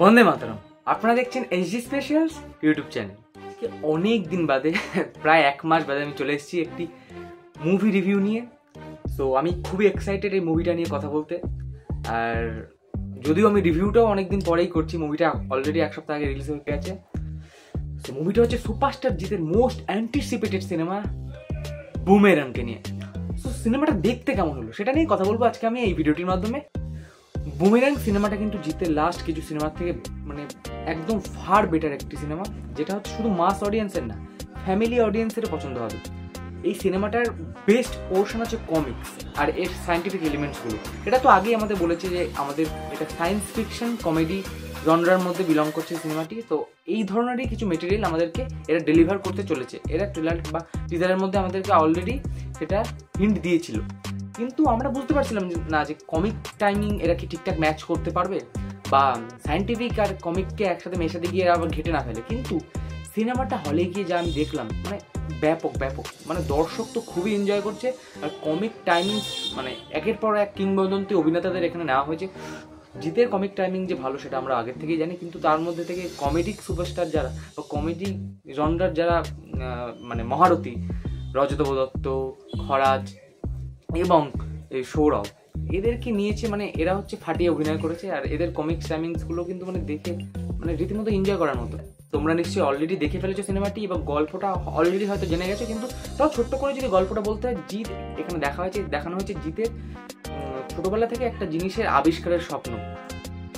বন্দে মাতরম। আপনারা দেখছেন HD specials YouTube channel. অনেক দিন বাদে, প্রায় এক মাস বাদে আমি চলে এসেছি একটি মুভি রিভিউ নিয়ে। সো আমি খুবই এক্সাইটেড এই মুভিটা নিয়ে কথা বলতে। আর যদিও আমি রিভিউটাও অনেকদিন পরেই করছি, মুভিটা অলরেডি এক সপ্তাহ আগে রিলিজ হয়ে গেছে। সো মুভিটা হচ্ছে সুপারস্টার জিতের মোস্ট অ্যান্টিসিপেটেড সিনেমা বুমেরাংকে নিয়ে। সো সিনেমাটা দেখতে কেমন হলো সেটা নিয়ে কথা বলবো আজকে আমি এই ভিডিওটির মাধ্যমে। বুমেরাং সিনেমাটা কিন্তু জিতের লাস্ট কিছু সিনেমার থেকে মানে একদম ফার বেটার একটি সিনেমা, যেটা হচ্ছে শুধু মাস অডিয়েন্সের না, ফ্যামিলি অডিয়েন্সেরও পছন্দ হবে। এই সিনেমাটার বেস্ট পোর্শন হচ্ছে কমিক্স আর এর সায়েন্টিফিক এলিমেন্টসগুলো। এটা তো আগেই আমাদের বলেছে যে আমাদের এটা সায়েন্স ফিকশন কমেডি জনরার মধ্যে বিলং করছে সিনেমাটি। তো এই ধরনেরই কিছু মেটেরিয়াল আমাদেরকে এরা ডেলিভার করতে চলেছে। এরা ট্রেলার বা টিজারের মধ্যে আমাদেরকে অলরেডি সেটা হিন্ট দিয়েছিল, কিন্তু আমরা বুঝতে পারছিলাম না যে কমিক টাইমিং এরা কি ঠিকঠাক ম্যাচ করতে পারবে, বা সায়েন্টিফিক আর কমিককে একসাথে মেশাতে গিয়ে আবার ঘেটে না ফেলে। কিন্তু সিনেমাটা হলে গিয়ে যা আমি দেখলাম, মানে ব্যাপক মানে দর্শক তো খুবই এনজয় করছে। আর কমিক টাইমিং মানে একের পর এক কিংবদন্তি অভিনেতাদের এখানে নেওয়া হয়েছে। জিতের কমিক টাইমিং যে ভালো সেটা আমরা আগের থেকেই জানি, কিন্তু তার মধ্যে থেকে কমেডিক সুপারস্টার যারা বা কমেডি জনরার যারা মানে মহারথী, রজত দত্ত, খরাজ এবং এই সৌরভ, এদেরকে নিয়েছে। মানে এরা হচ্ছে ফাটিয়ে অভিনয় করেছে। আর এদের কমিক্স টাইমিংসগুলো কিন্তু মানে দেখে মানে রীতিমতো এনজয় করার মতো। তোমরা নিশ্চয়ই অলরেডি দেখে ফেলেছো সিনেমাটি এবং গল্পটা অলরেডি হয়তো জেনে গেছো, কিন্তু তাও ছোট্ট করে যদি গল্পটা বলতে হয়, জিৎ এখানে দেখানো হয়েছে জিতের ছোটবেলা থেকে একটা জিনিসের আবিষ্কারের স্বপ্ন।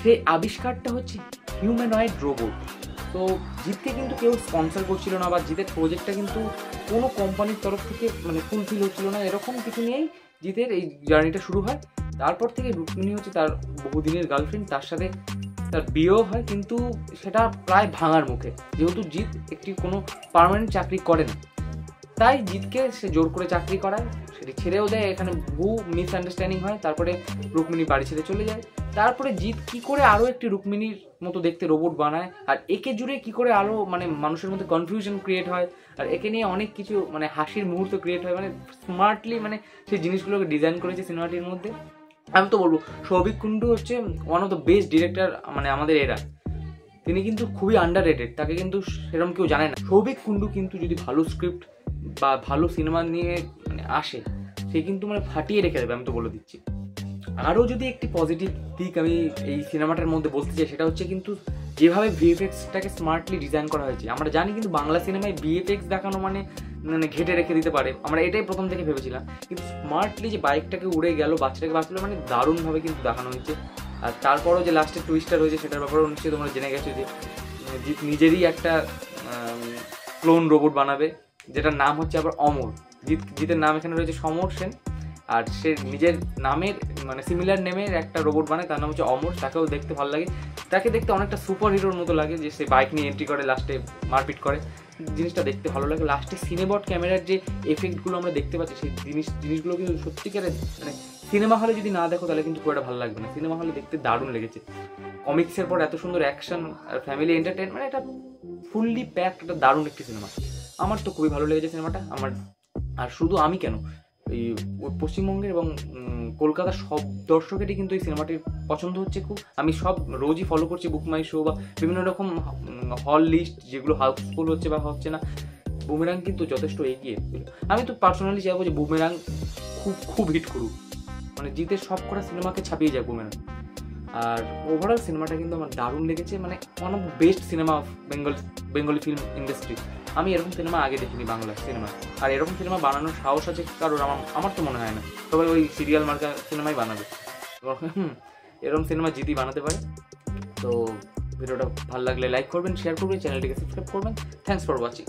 সেই আবিষ্কারটা হচ্ছে হিউম্যানয়েড রোবট। তো জিতকে কিন্তু কেউ স্পন্সর করছিল না, বা জিতের প্রজেক্টটা কিন্তু কোনো কোম্পানির তরফ থেকে মানে ফুলফিল হচ্ছিল না, এরকম কিছু নিয়েই জিতের এই জার্নিটা শুরু হয়। তারপর থেকে রুক্মিণী হচ্ছে তার বহুদিনের গার্লফ্রেন্ড, তার সাথে তার বিয়েও হয়, কিন্তু সেটা প্রায় ভাঙার মুখে, যেহেতু জিৎ একটি কোনো পার্মানেন্ট চাকরি করে না। তাই জিতকে সে জোর করে চাকরি করায়, সেটি ছেড়েও দেয়। এখানে বহু মিসআন্ডারস্ট্যান্ডিং হয়। তারপরে রুক্মিণী বাড়ি ছেড়ে চলে যায়। তারপরে জিৎ কি করে আরও একটি রুক্মিণীর মতো দেখতে রোবট বানায়, আর একে জুড়ে কি করে আরও মানে মানুষের মধ্যে কনফিউশন ক্রিয়েট হয়, আর একে নিয়ে অনেক কিছু মানে হাসির মুহূর্ত ক্রিয়েট হয়। মানে স্মার্টলি মানে সেই জিনিসগুলোকে ডিজাইন করেছে সিনেমাটির মধ্যে। আমি তো বলবো সৌভিক কুন্ডু হচ্ছে one of the best director মানে আমাদের এরা। তিনি কিন্তু খুবই আন্ডাররেটেড, তাকে কিন্তু সেরকম কেউ জানে না। সৌভিক কুন্ডু কিন্তু যদি ভালো স্ক্রিপ্ট বা ভালো সিনেমা নিয়ে মানে আসে, সে কিন্তু মানে ফাটিয়ে রেখে দেবে, আমি তো বলে দিচ্ছি। আরও যদি একটি পজিটিভ দিক আমি এই সিনেমাটার মধ্যে বলতে চাই, সেটা হচ্ছে কিন্তু যেভাবে ভিএফএক্সটাকে স্মার্টলি ডিজাইন করা হয়েছে। আমরা জানি কিন্তু বাংলা সিনেমায় ভিএফএক্স দেখানো মানে মানে ঘেটে রেখে দিতে পারে, আমরা এটাই প্রথম থেকে ভেবেছিলাম। কিন্তু স্মার্টলি যে বাইকটাকে উড়ে গেল, বাচ্চাটাকে বাঁচলো, মানে দারুণভাবে কিন্তু দেখানো হয়েছে। আর তারপরও যে লাস্টের টুইস্টার হয়েছে সেটার ব্যাপারেও নিশ্চয়ই তোমরা জেনে গেছো যে জিৎ নিজেরই একটা ক্লোন রোবট বানাবে, যেটার নাম হচ্ছে আবার অমর। জিতের নাম এখানে রয়েছে সমর সেন, আর সে নিজের নামের মানে সিমিলার নেমের একটা রোবট বানায়, তার নাম হচ্ছে অমর। তাকেও দেখতে ভালো লাগে, তাকে দেখতে অনেকটা সুপার হিরোর মতো লাগে, যে সে বাইক নিয়ে এন্ট্রি করে লাস্টে মারপিট করে, জিনিসটা দেখতে ভালো লাগে। লাস্টে সিনেবট ক্যামেরার যে এফেক্টগুলো আমরা দেখতে পাচ্ছি, সেই জিনিসগুলো কিন্তু সত্যিকারে মানে সিনেমা হলে যদি না দেখো তাহলে কিন্তু খুব একটা ভালো লাগবে না। সিনেমা হলে দেখতে দারুণ লেগেছে। কমিক্সের পর এত সুন্দর অ্যাকশন আর ফ্যামিলি এন্টারটেন, মানে এটা ফুললি প্যাকড একটা দারুণ একটি সিনেমা। আমার তো খুবই ভালো লেগেছে সিনেমাটা। আমার আর শুধু আমি কেন, এই পশ্চিমবঙ্গের এবং কলকাতার সব দর্শকেরই কিন্তু এই সিনেমাটির পছন্দ হচ্ছে খুব। আমি সব রোজই ফলো করছি বুক মাই শো বা বিভিন্ন রকম হল লিস্ট, যেগুলো হাউসফুল হচ্ছে বা হচ্ছে না। বুমেরাং কিন্তু যথেষ্ট এগিয়ে। আমি তো পার্সোনালি চাইবো যে বুমেরাং খুব হিট করুক, মানে জিতের সব করা সিনেমাকে ছাপিয়ে যায় বুমেরাং। আর ওভারঅল সিনেমাটা কিন্তু আমার দারুণ লেগেছে, মানে one of best cinema of Bengali film industry. আমি এরকম সিনেমা আগে দেখিনি বাংলা সিনেমা, আর এরকম সিনেমা বানানোর সাহস আছে কারণ আমার তো মনে হয় না। সবাই ওই সিরিয়াল মার্কা সিনেমাই বানাবে, এরকম সিনেমা জিতই বানাতে পারে। তো ভিডিওটা ভালো লাগলে লাইক করবেন, শেয়ার করবেন, চ্যানেলটিকে সাবস্ক্রাইব করবেন। Thanks for watching.